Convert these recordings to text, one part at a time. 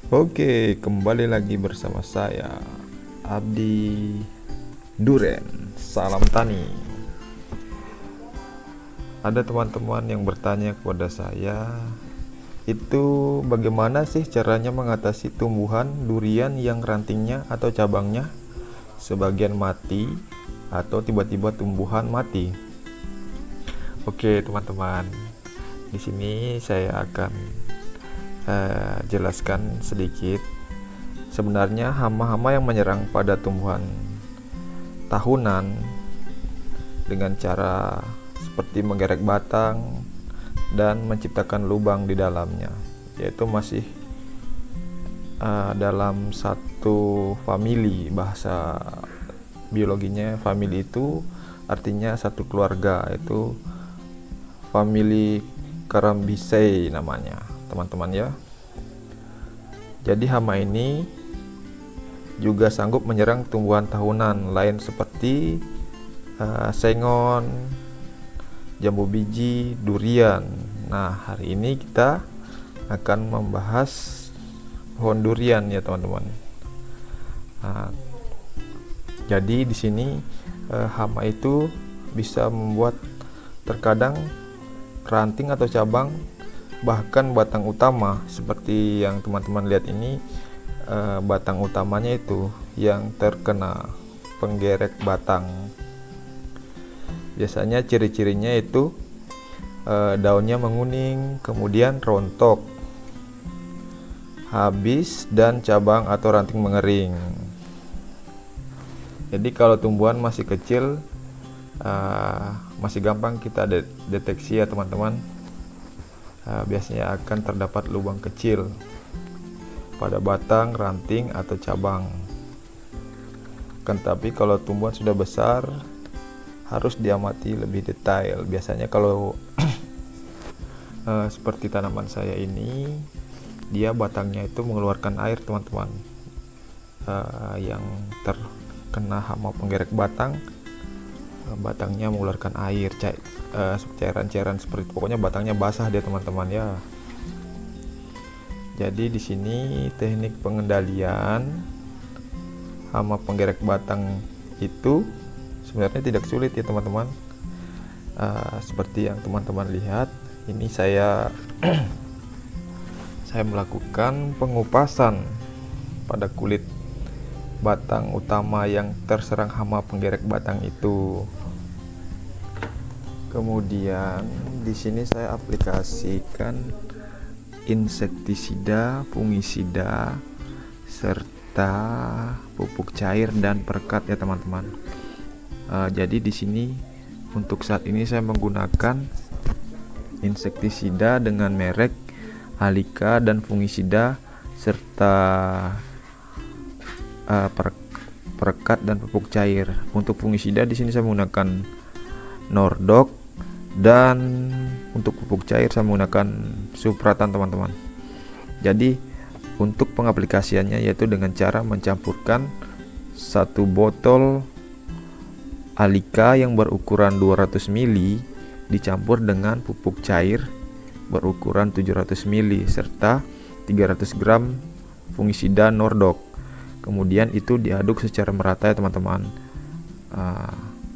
Oke, kembali lagi bersama saya Abdi Duren. Salam tani. Ada teman-teman yang bertanya kepada saya, itu bagaimana sih caranya mengatasi tumbuhan durian yang rantingnya atau cabangnya sebagian mati atau tiba-tiba tumbuhan mati? Oke, teman-teman. Di sini saya akan jelaskan sedikit. Sebenarnya hama-hama yang menyerang pada tumbuhan tahunan dengan cara seperti menggerek batang dan menciptakan lubang di dalamnya, yaitu masih dalam satu famili. Bahasa biologinya famili itu artinya satu keluarga, itu famili Carambiceae namanya, teman-teman ya. Jadi hama ini juga sanggup menyerang tumbuhan tahunan lain seperti sengon, jambu biji, durian. Nah, hari ini kita akan membahas pohon durian ya teman-teman. Nah, jadi di sini hama itu bisa membuat terkadang ranting atau cabang, bahkan batang utama seperti yang teman-teman lihat ini. Batang utamanya itu yang terkena penggerek batang. Biasanya ciri-cirinya itu daunnya menguning, kemudian rontok, habis, dan cabang atau ranting mengering. Jadi kalau tumbuhan masih kecil, masih gampang kita deteksi ya teman-teman. Biasanya akan terdapat lubang kecil pada batang, ranting, atau cabang. Tapi kalau tumbuhan sudah besar, harus diamati lebih detail. Biasanya kalau seperti tanaman saya ini, dia batangnya itu mengeluarkan air teman-teman. Yang terkena hama penggerek batang, batangnya mengeluarkan air, cairan-cairan seperti itu. Pokoknya batangnya basah dia teman-teman ya. Jadi di sini teknik pengendalian hama penggerek batang itu sebenarnya tidak sulit ya teman-teman. Seperti yang teman-teman lihat, ini saya melakukan pengupasan pada kulit batang utama yang terserang hama penggerek batang itu. Kemudian di sini saya aplikasikan insektisida, fungisida, serta pupuk cair dan perekat ya teman-teman. Jadi di sini untuk saat ini saya menggunakan insektisida dengan merek Alika dan fungisida serta perekat dan pupuk cair. Untuk fungisida di sini saya menggunakan Nordok, dan untuk pupuk cair saya menggunakan Supratan teman-teman. Jadi untuk pengaplikasiannya yaitu dengan cara mencampurkan satu botol Alika yang berukuran 200 ml dicampur dengan pupuk cair berukuran 700 ml serta 300 gram fungisida Nordok. Kemudian itu diaduk secara merata ya teman-teman.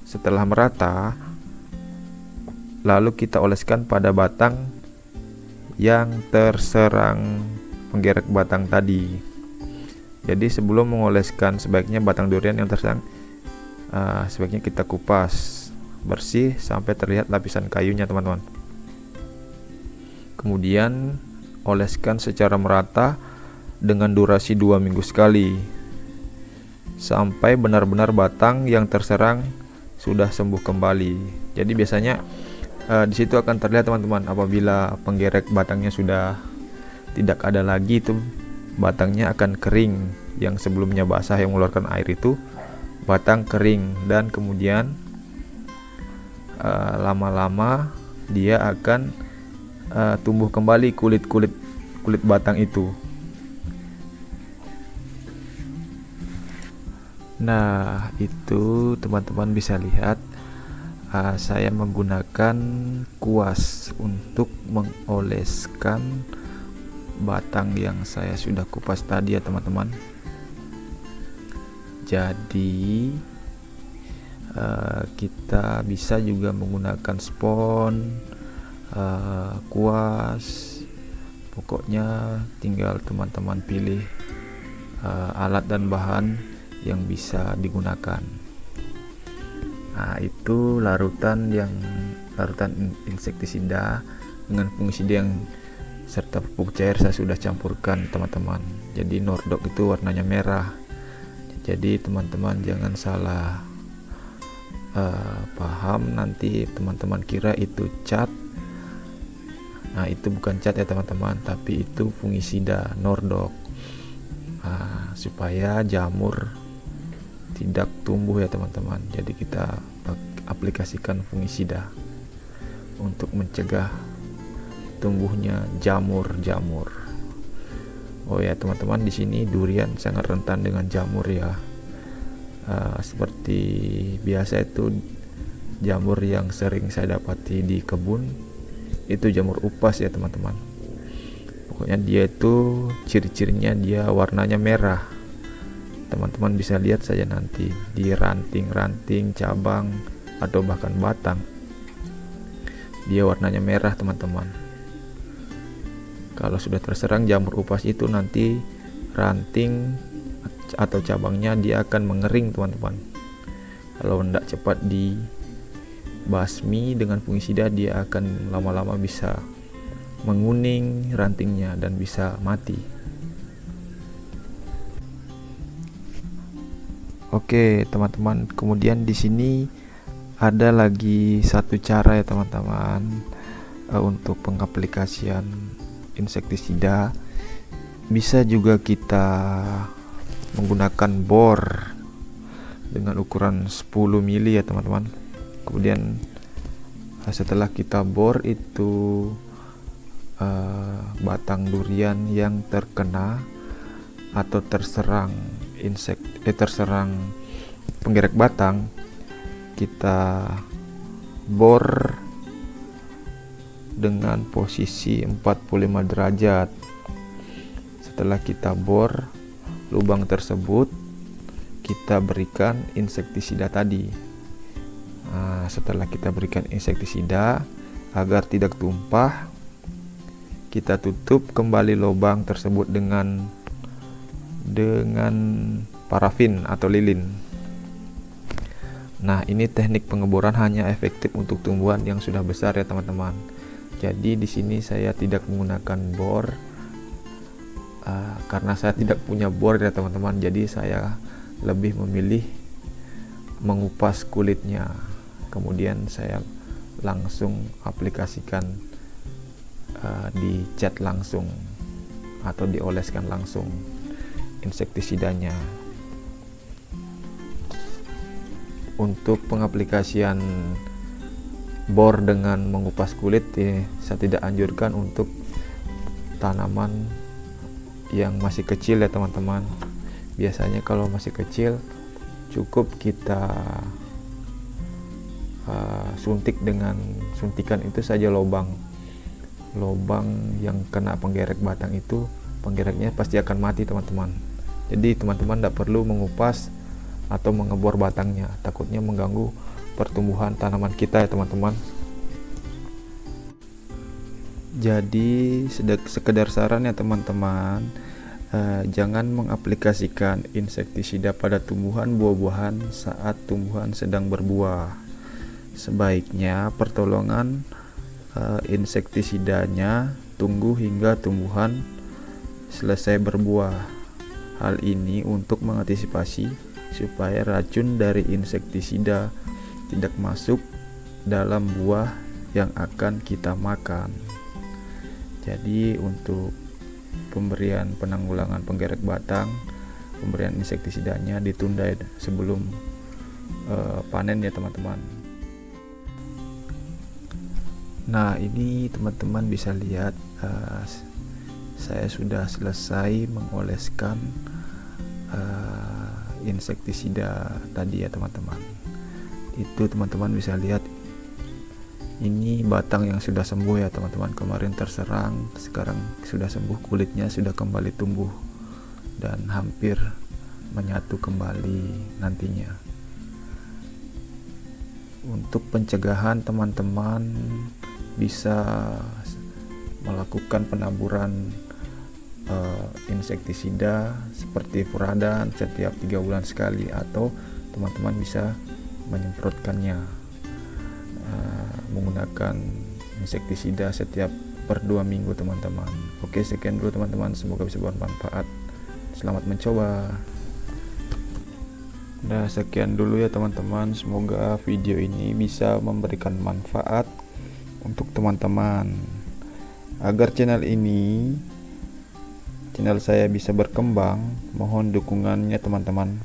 Setelah merata, lalu kita oleskan pada batang yang terserang penggerek batang tadi. Jadi sebelum mengoleskan, sebaiknya batang durian yang terserang sebaiknya kita kupas bersih sampai terlihat lapisan kayunya teman-teman. Kemudian oleskan secara merata dengan durasi 2 minggu sekali sampai benar-benar batang yang terserang sudah sembuh kembali. Jadi biasanya di situ akan terlihat teman-teman, apabila penggerek batangnya sudah tidak ada lagi, itu batangnya akan kering. Yang sebelumnya basah yang mengeluarkan air itu batang kering, dan kemudian lama-lama dia akan tumbuh kembali kulit batang itu. Nah, itu teman-teman bisa lihat saya menggunakan kuas untuk mengoleskan batang yang saya sudah kupas tadi ya teman-teman. Jadi kita bisa juga menggunakan spons, kuas, pokoknya tinggal teman-teman pilih alat dan bahan yang bisa digunakan. Nah, itu larutan insektisida dengan fungisida yang serta pupuk cair saya sudah campurkan teman-teman. Jadi Nordok itu warnanya merah. Jadi teman-teman jangan salah paham, nanti teman-teman kira itu cat. Nah, itu bukan cat ya teman-teman, tapi itu fungisida Nordok. Supaya jamur tidak tumbuh ya teman-teman. Jadi kita aplikasikan fungisida untuk mencegah tumbuhnya jamur-jamur. Oh ya teman-teman, di sini durian sangat rentan dengan jamur ya. Seperti biasa itu jamur yang sering saya dapati di kebun itu jamur upas ya teman-teman. Pokoknya dia itu ciri-cirinya dia warnanya merah. Teman-teman bisa lihat saja nanti di ranting-ranting, cabang, atau bahkan batang. Dia warnanya merah teman-teman. Kalau sudah terserang jamur upas itu, nanti ranting atau cabangnya dia akan mengering teman-teman. Kalau tidak cepat dibasmi dengan fungisida, dia akan lama-lama bisa menguning rantingnya dan bisa mati. Oke teman-teman, kemudian di sini ada lagi satu cara ya teman-teman untuk pengaplikasian insektisida. Bisa juga kita menggunakan bor dengan ukuran 10 mili ya teman-teman. Kemudian setelah kita bor itu batang durian yang terkena atau terserang terserang penggerek batang, kita bor dengan posisi 45 derajat. Setelah kita bor lubang tersebut, kita berikan insektisida tadi. Nah, setelah kita berikan insektisida agar tidak tumpah, kita tutup kembali lubang tersebut dengan parafin atau lilin. Nah, ini teknik pengeboran hanya efektif untuk tumbuhan yang sudah besar ya teman-teman. Jadi di sini saya tidak menggunakan bor karena saya tidak punya bor ya teman-teman. Jadi saya lebih memilih mengupas kulitnya, kemudian saya langsung aplikasikan dicat langsung atau dioleskan langsung insektisidanya. Untuk pengaplikasian bor dengan mengupas kulit saya tidak anjurkan untuk tanaman yang masih kecil ya teman-teman. Biasanya kalau masih kecil cukup kita suntik dengan suntikan itu saja lubang yang kena penggerek batang itu, penggereknya pasti akan mati teman-teman. Jadi teman-teman tidak perlu mengupas atau mengebor batangnya, takutnya mengganggu pertumbuhan tanaman kita ya teman-teman. Jadi sekedar saran ya teman-teman, jangan mengaplikasikan insektisida pada tumbuhan buah-buahan saat tumbuhan sedang berbuah. Sebaiknya pertolongan insektisidanya tunggu hingga tumbuhan selesai berbuah. Hal ini untuk mengantisipasi supaya racun dari insektisida tidak masuk dalam buah yang akan kita makan. Jadi untuk pemberian penanggulangan penggerek batang, pemberian insektisidanya ditunda sebelum panen ya teman-teman. Nah, ini teman-teman bisa lihat saya sudah selesai mengoleskan insektisida tadi ya teman-teman. Itu teman-teman bisa lihat Ini batang yang sudah sembuh ya teman-teman, kemarin terserang, sekarang sudah sembuh, kulitnya sudah kembali tumbuh dan hampir menyatu kembali nantinya. Untuk pencegahan, teman-teman bisa melakukan penaburan insektisida seperti furadan setiap 3 bulan sekali, atau teman-teman bisa menyemprotkannya menggunakan insektisida setiap per 2 minggu teman-teman. Oke, sekian dulu teman-teman, semoga bisa bermanfaat. Selamat mencoba. Nah, sekian dulu ya teman-teman, semoga video ini bisa memberikan manfaat untuk teman-teman, agar channel saya bisa berkembang. Mohon dukungannya teman-teman.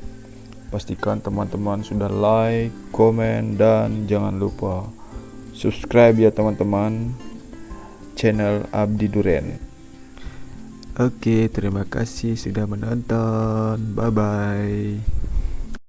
Pastikan teman-teman sudah like, komen, dan jangan lupa subscribe ya teman-teman, channel Abdi Duren. Oke, terima kasih sudah menonton. Bye bye.